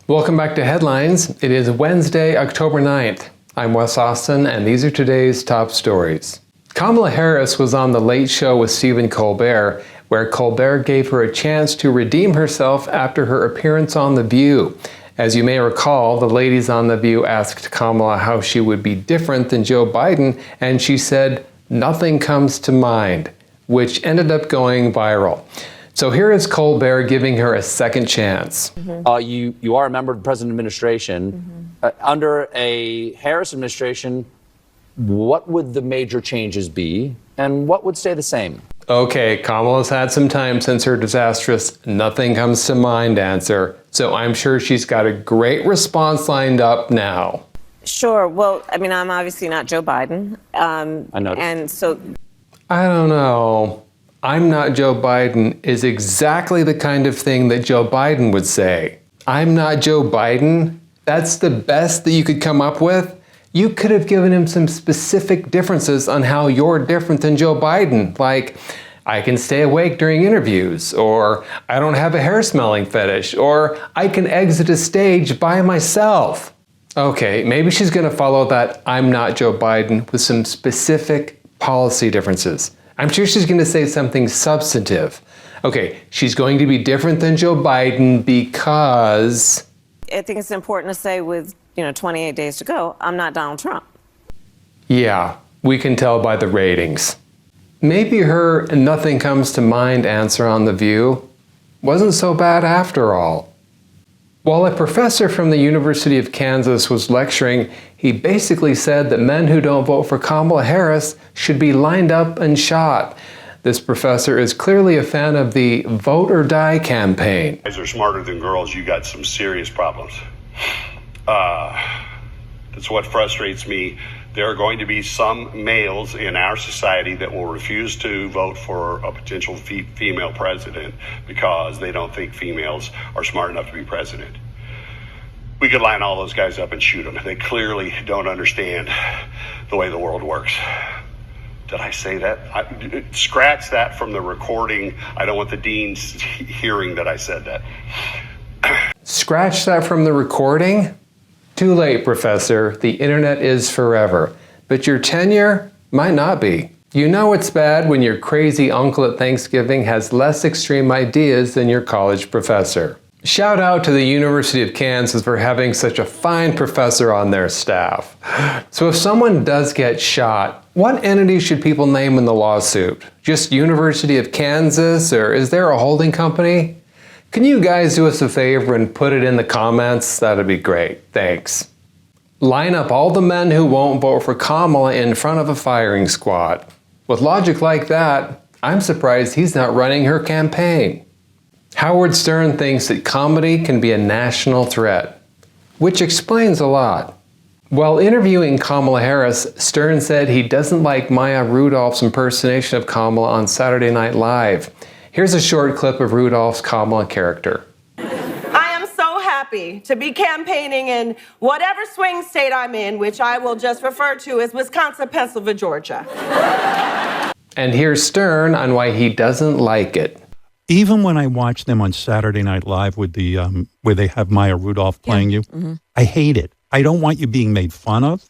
Welcome back to Headlines. It is Wednesday, October 9th. I'm Wes Austin, and these are today's top stories. Kamala Harris was on The Late Show with Stephen Colbert, where Colbert gave her a chance to redeem herself after her appearance on The View. As you may recall, the ladies on The View asked Kamala how she would be different than Joe Biden, and she said, "Nothing comes to mind," which ended up going viral. So here is Colbert giving her a second chance. You are a member of the President's administration. Under a Harris administration, what would the major changes be, and what would stay the same? Okay, Kamala's had some time since her disastrous "nothing comes to mind" answer, so I'm sure she's got a great response lined up now. Sure. Well, I mean, I'm obviously not Joe Biden. I noticed. And so I don't know. "I'm not Joe Biden" is exactly the kind of thing that Joe Biden would say. "I'm not Joe Biden"? That's the best that you could come up with? You could have given him some specific differences on how you're different than Joe Biden, like, "I can stay awake during interviews," or "I don't have a hair smelling fetish," or "I can exit a stage by myself." Okay, maybe she's gonna follow that "I'm not Joe Biden" with some specific policy differences. I'm sure she's going to say something substantive. Okay, she's going to be different than Joe Biden because... I think it's important to say with, 28 days to go, I'm not Donald Trump. Yeah, we can tell by the ratings. Maybe her "nothing comes to mind" answer on The View wasn't so bad after all. While a professor from the University of Kansas was lecturing, he basically said that men who don't vote for Kamala Harris should be lined up and shot. This professor is clearly a fan of the Vote or Die campaign. Guys are smarter than girls. You got some serious problems. That's what frustrates me. There are going to be some males in our society that will refuse to vote for a potential female president because they don't think females are smart enough to be president. We could line all those guys up and shoot them. They clearly don't understand the way the world works. Did I say that? Scratch that from the recording. I don't want the deans hearing that I said that. Scratch that from the recording? Too late, Professor. The internet is forever. But your tenure might not be. You know it's bad when your crazy uncle at Thanksgiving has less extreme ideas than your college professor. Shout out to the University of Kansas for having such a fine professor on their staff. So if someone does get shot, what entity should people name in the lawsuit? Just University of Kansas, or is there a holding company? Can you guys do us a favor and put it in the comments? That'd be great. Thanks. Line up all the men who won't vote for Kamala in front of a firing squad. With logic like that, I'm surprised he's not running her campaign. Howard Stern thinks that comedy can be a national threat, which explains a lot. While interviewing Kamala Harris, Stern said he doesn't like Maya Rudolph's impersonation of Kamala on Saturday Night Live. Here's a short clip of Rudolph's Kamala character. I am so happy to be campaigning in whatever swing state I'm in, which I will just refer to as Wisconsin, Pennsylvania, Georgia. And here's Stern on why he doesn't like it. Even when I watch them on Saturday Night Live with the where they have Maya Rudolph playing you, I hate it. I don't want you being made fun of.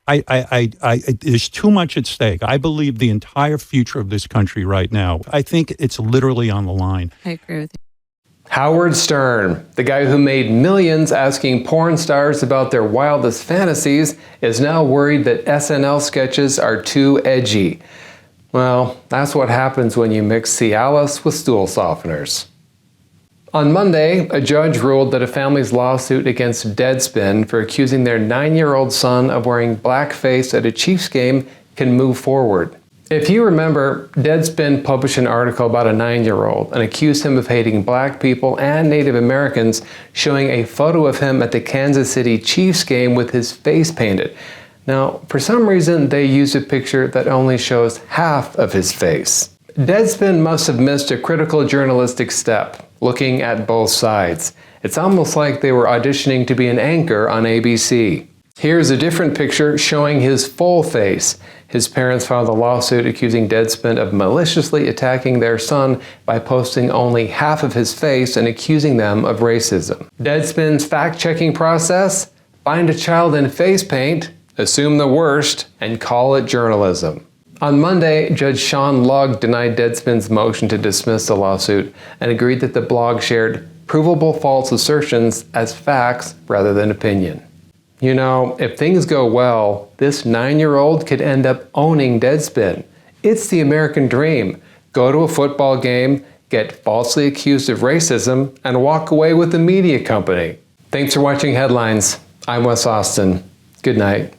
There's too much at stake. I believe the entire future of this country right now, I think it's literally on the line. I agree with you. Howard Stern, the guy who made millions asking porn stars about their wildest fantasies, is now worried that SNL sketches are too edgy. Well, that's what happens when you mix Cialis with stool softeners. On Monday, a judge ruled that a family's lawsuit against Deadspin for accusing their 9-year-old son of wearing blackface at a Chiefs game can move forward. If you remember, Deadspin published an article about a 9-year-old and accused him of hating black people and Native Americans, showing a photo of him at the Kansas City Chiefs game with his face painted. Now, for some reason, they used a picture that only shows half of his face. Deadspin must have missed a critical journalistic step, looking at both sides. It's almost like they were auditioning to be an anchor on ABC. Here's a different picture showing his full face. His parents filed a lawsuit accusing Deadspin of maliciously attacking their son by posting only half of his face and accusing them of racism. Deadspin's fact-checking process? Find a child in face paint, assume the worst, and call it journalism. On Monday, Judge Sean Lugg denied Deadspin's motion to dismiss the lawsuit and agreed that the blog shared provable false assertions as facts rather than opinion. You know, if things go well, this 9-year-old could end up owning Deadspin. It's the American dream. Go to a football game, get falsely accused of racism, and walk away with a media company. Thanks for watching Headlines. I'm Wes Austin. Good night.